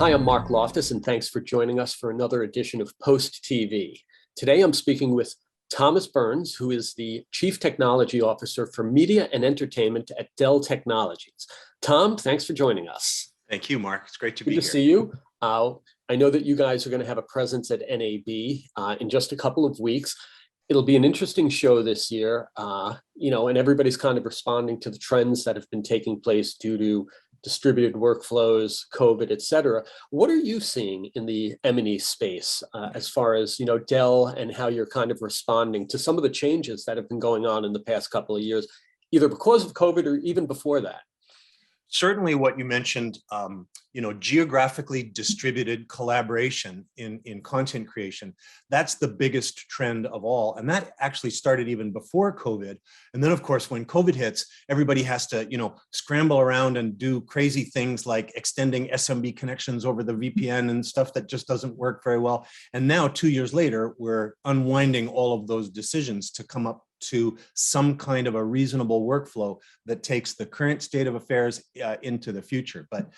Hi, I'm Mark Loftus, and thanks for joining us for another edition of Post TV. Today, I'm speaking with Thomas Burns, who is the Chief Technology Officer for Media and Entertainment at Dell Technologies. Tom, thanks for joining us. Thank you, Mark. It's great to be here. Good to see you. I know that you guys are going to have a presence at NAB in just a couple of weeks. It'll be an interesting show this year, and everybody's kind of responding to the trends that have been taking place due to distributed workflows, COVID, et cetera. What are you seeing in the M&E space as far as, Dell and how you're kind of responding to some of the changes that have been going on in the past couple of years, either because of COVID or even before that? Certainly what you mentioned, geographically distributed collaboration in content creation, that's the biggest trend of all. And that actually started even before COVID. And then, of course, when COVID hits, everybody has to, scramble around and do crazy things like extending SMB connections over the VPN and stuff that just doesn't work very well. And now, 2 years later, we're unwinding all of those decisions to come up to some kind of a reasonable workflow that takes the current state of affairs into the future. But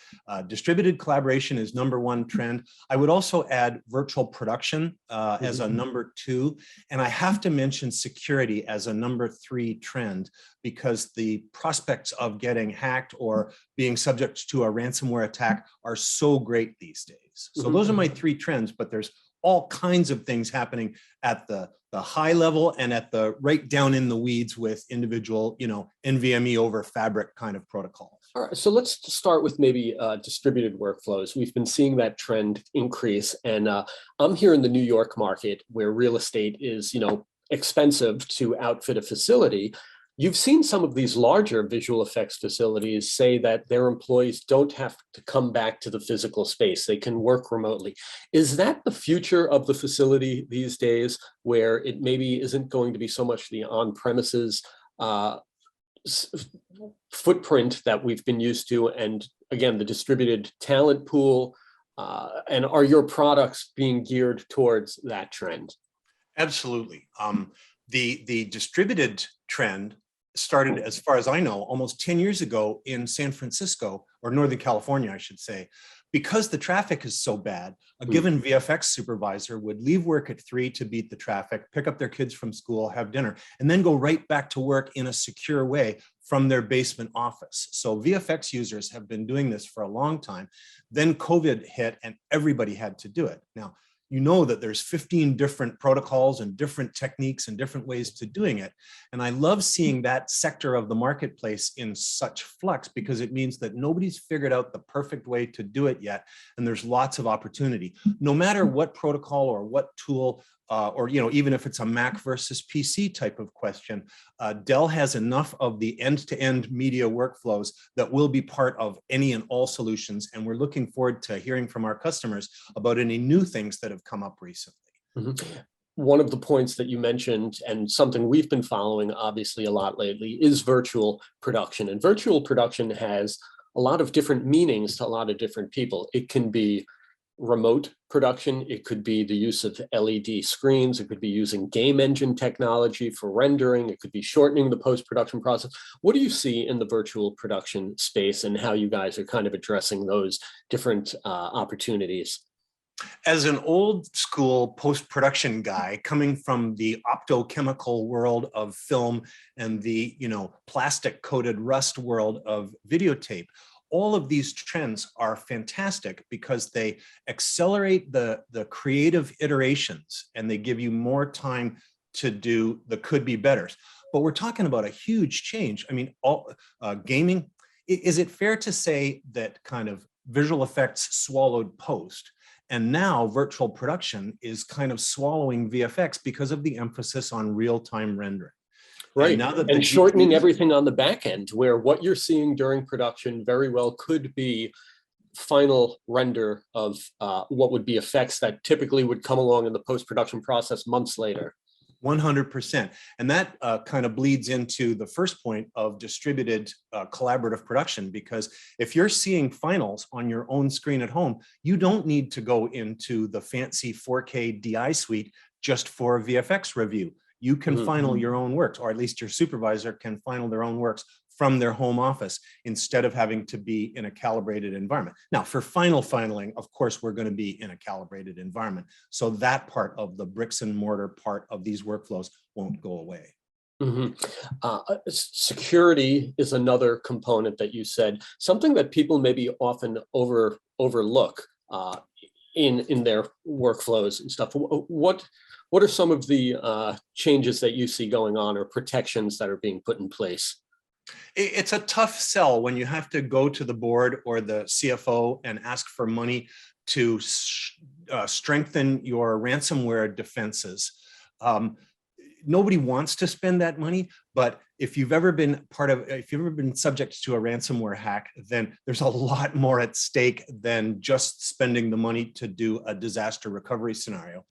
distributed collaboration is number one trend. I would also add virtual production as a number two. And I have to mention security as a number three trend, because the prospects of getting hacked or being subject to a ransomware attack are so great these days. So those are my three trends, but there's all kinds of things happening at the high level and at the right down in the weeds with individual, NVMe over fabric kind of protocols. All right, so let's start with maybe distributed workflows. We've been seeing that trend increase, and I'm here in the New York market where real estate is, expensive to outfit a facility. You've seen some of these larger visual effects facilities say that their employees don't have to come back to the physical space. They can work remotely. Is that the future of the facility these days, where it maybe isn't going to be so much the on-premises footprint that we've been used to, and again, the distributed talent pool, and are your products being geared towards that trend? Absolutely. The distributed trend started, as far as I know, almost 10 years ago in San Francisco, or Northern California, I should say. Because the traffic is so bad, a given VFX supervisor would leave work at 3 to beat the traffic, pick up their kids from school, have dinner, and then go right back to work in a secure way from their basement office. So VFX users have been doing this for a long time. Then COVID hit and everybody had to do it. Now, you know that there's 15 different protocols and different techniques and different ways to doing it. And I love seeing that sector of the marketplace in such flux, because it means that nobody's figured out the perfect way to do it yet. And there's lots of opportunity, no matter what protocol or what tool, or even if it's a Mac versus PC type of question. Dell has enough of the end-to-end media workflows that will be part of any and all solutions. And we're looking forward to hearing from our customers about any new things that have come up recently. One of the points that you mentioned, and something we've been following obviously a lot lately, is virtual production. And virtual production has a lot of different meanings to a lot of different people. It can be remote production, it could be the use of LED screens, it could be using game engine technology for rendering, it could be shortening the post-production process. What do you see in the virtual production space, and how you guys are kind of addressing those different opportunities? As an old school post-production guy coming from the optochemical world of film and the plastic coated rust world of videotape, all of these trends are fantastic because they accelerate the creative iterations and they give you more time to do the could be betters. But we're talking about a huge change. I mean, gaming, is it fair to say that kind of visual effects swallowed post? And now virtual production is kind of swallowing VFX because of the emphasis on real-time rendering. Right, and shortening everything on the back end, where what you're seeing during production very well could be final render of what would be effects that typically would come along in the post-production process months later. 100%. And that kind of bleeds into the first point of distributed collaborative production, because if you're seeing finals on your own screen at home, you don't need to go into the fancy 4K DI suite just for a VFX review. You can final your own works, or at least your supervisor can final their own works from their home office instead of having to be in a calibrated environment. Now, for filing, of course, we're going to be in a calibrated environment. So that part of the bricks and mortar part of these workflows won't go away. Security is another component that you said, something that people maybe often overlook in their workflows and stuff. What are some of the changes that you see going on or protections that are being put in place? It's a tough sell when you have to go to the board or the CFO and ask for money to strengthen your ransomware defenses. Nobody wants to spend that money, but if you've ever been subject to a ransomware hack, then there's a lot more at stake than just spending the money to do a disaster recovery scenario.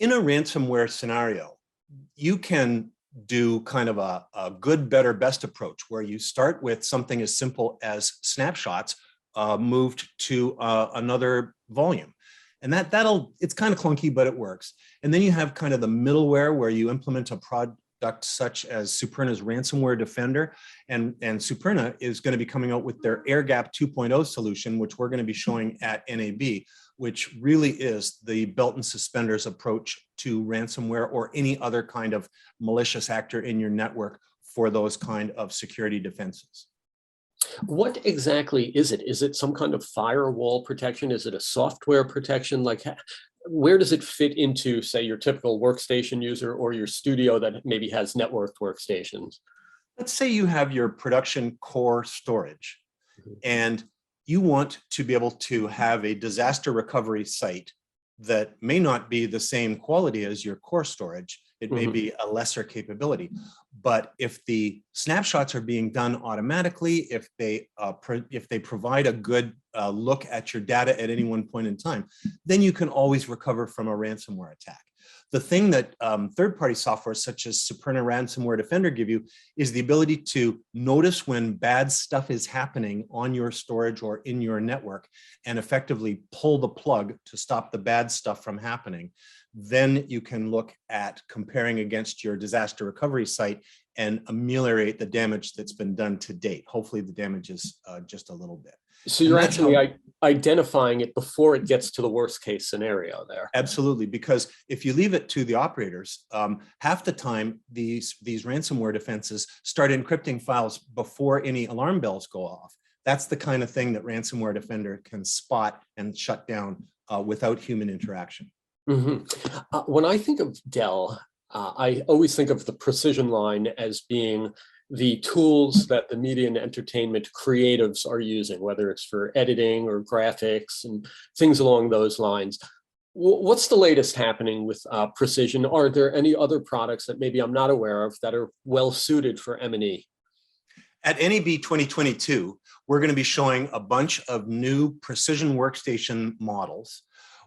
In a ransomware scenario, you can do kind of a good, better, best approach where you start with something as simple as snapshots moved to another volume. And it's kind of clunky, but it works. And then you have kind of the middleware where you implement a product such as Superna's Ransomware Defender. And Superna is going to be coming out with their Air Gap 2.0 solution, which we're going to be showing at NAB, which really is the belt and suspenders approach to ransomware or any other kind of malicious actor in your network for those kind of security defenses. What exactly is it? Is it some kind of firewall protection? Is it a software protection? Like, where does it fit into, say, your typical workstation user or your studio that maybe has networked workstations? Let's say you have your production core storage and you want to be able to have a disaster recovery site that may not be the same quality as your core storage. It may be a lesser capability, but if the snapshots are being done automatically, if they provide a good look at your data at any one point in time, then you can always recover from a ransomware attack. The thing that third-party software such as Superna Ransomware Defender give you is the ability to notice when bad stuff is happening on your storage or in your network and effectively pull the plug to stop the bad stuff from happening. Then you can look at comparing against your disaster recovery site and ameliorate the damage that's been done to date. Hopefully the damage is just a little bit. So you're actually identifying it before it gets to the worst case scenario there. Absolutely, because if you leave it to the operators, half the time these ransomware defenses start encrypting files before any alarm bells go off. That's the kind of thing that Ransomware Defender can spot and shut down without human interaction. When I think of Dell, I always think of the precision line as being the tools that the media and entertainment creatives are using, whether it's for editing or graphics and things along those lines. What's the latest happening with precision? Are there any other products that maybe I'm not aware of that are well suited for M&E? At NAB 2022, we're going to be showing a bunch of new precision workstation models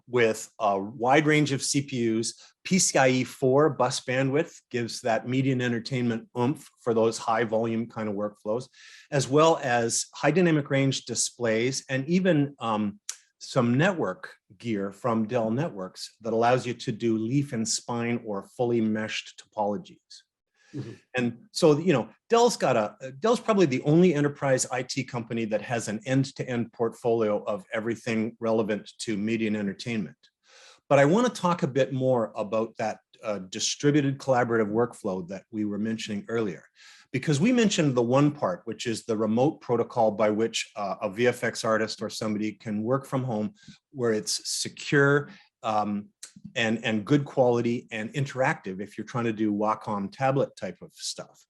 with a wide range of CPUs. PCIe 4 bus bandwidth gives that media and entertainment oomph for those high volume kind of workflows, as well as high dynamic range displays and even some network gear from Dell Networks that allows you to do leaf and spine or fully meshed topologies. And so, Dell's probably the only enterprise IT company that has an end-to-end portfolio of everything relevant to media and entertainment. But I want to talk a bit more about that distributed collaborative workflow that we were mentioning earlier, because we mentioned the one part, which is the remote protocol by which a VFX artist or somebody can work from home, where it's secure, and good quality and interactive if you're trying to do Wacom tablet type of stuff.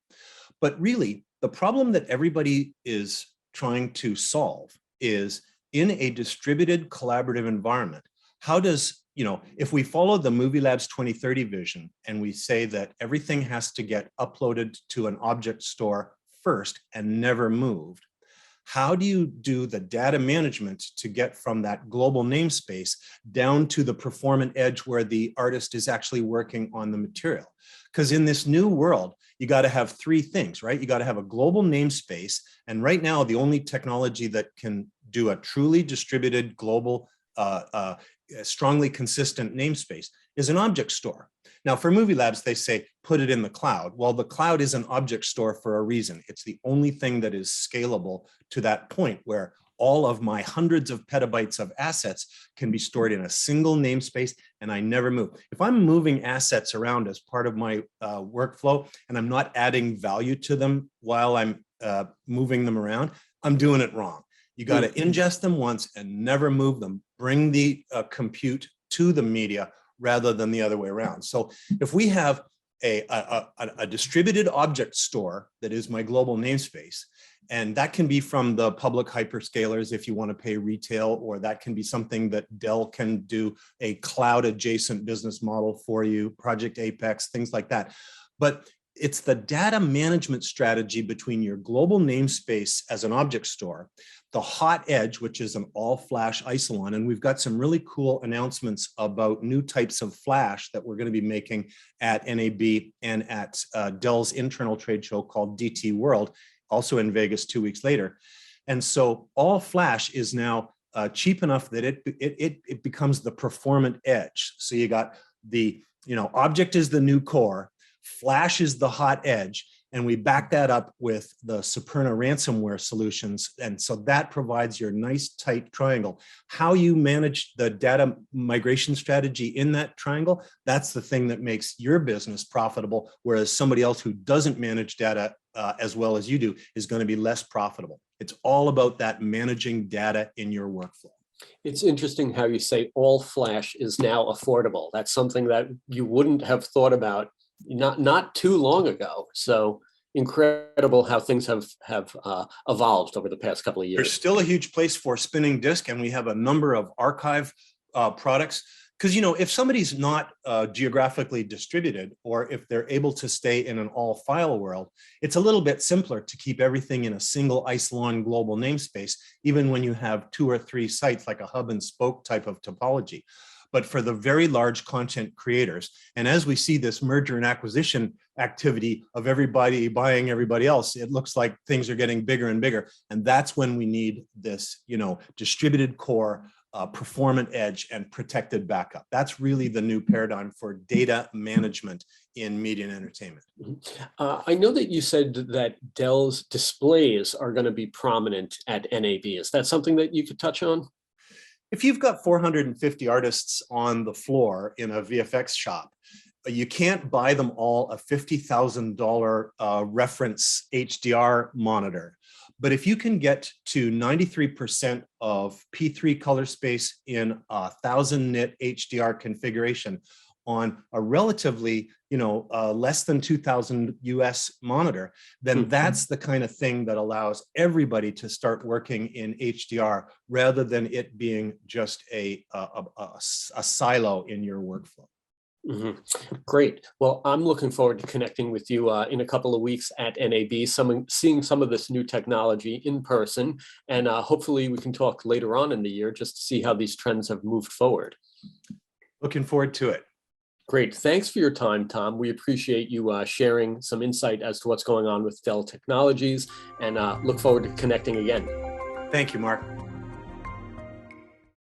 But really, the problem that everybody is trying to solve is in a distributed collaborative environment. How does, if we follow the Movie Labs 2030 vision and we say that everything has to get uploaded to an object store first and never moved, how do you do the data management to get from that global namespace down to the performant edge where the artist is actually working on the material? Because in this new world, you got to have three things, right? You got to have a global namespace. And right now, the only technology that can do a truly distributed global, strongly consistent namespace is an object store. Now for Movie Labs, they say, put it in the cloud. Well, the cloud is an object store for a reason. It's the only thing that is scalable to that point where all of my hundreds of petabytes of assets can be stored in a single namespace and I never move. If I'm moving assets around as part of my workflow and I'm not adding value to them while I'm moving them around, I'm doing it wrong. You got to ingest them once and never move them. Bring the compute to the media rather than the other way around. So if we have a distributed object store that is my global namespace, and that can be from the public hyperscalers if you want to pay retail, or that can be something that Dell can do a cloud adjacent business model for you, Project Apex, things like that. But it's the data management strategy between your global namespace as an object store, the hot edge, which is an all-flash Isilon, and we've got some really cool announcements about new types of flash that we're going to be making at NAB and at Dell's internal trade show called DT World, also in Vegas 2 weeks later. And so all flash is now cheap enough that it becomes the performant edge. So you got the, object is the new core, flash is the hot edge, and we back that up with the Superna ransomware solutions. And so that provides your nice tight triangle. How you manage the data migration strategy in that triangle, that's the thing that makes your business profitable, whereas somebody else who doesn't manage data as well as you do is going to be less profitable. It's all about that managing data in your workflow. It's interesting how you say all flash is now affordable. That's something that you wouldn't have thought about not too long ago. So incredible how things have evolved over the past couple of years. There's still a huge place for spinning disk, and we have a number of archive products. Because, if somebody's not geographically distributed, or if they're able to stay in an all file world, it's a little bit simpler to keep everything in a single Isilon global namespace, even when you have 2 or 3 sites, like a hub and spoke type of topology. But for the very large content creators, and as we see this merger and acquisition activity of everybody buying everybody else, it looks like things are getting bigger and bigger. And that's when we need this, distributed core, performant edge, and protected backup. That's really the new paradigm for data management in media and entertainment. I know that you said that Dell's displays are going to be prominent at NAB. Is that something that you could touch on? If you've got 450 artists on the floor in a VFX shop, you can't buy them all a $50,000 reference HDR monitor. But if you can get to 93% of P3 color space in a 1000 nit HDR configuration on a relatively, less than 2000 US monitor, then that's the kind of thing that allows everybody to start working in HDR rather than it being just a silo in your workflow. Great. Well, I'm looking forward to connecting with you in a couple of weeks at NAB, seeing some of this new technology in person, and hopefully we can talk later on in the year just to see how these trends have moved forward. Looking forward to it. Great. Thanks for your time, Tom. We appreciate you sharing some insight as to what's going on with Dell Technologies, and look forward to connecting again. Thank you, Mark.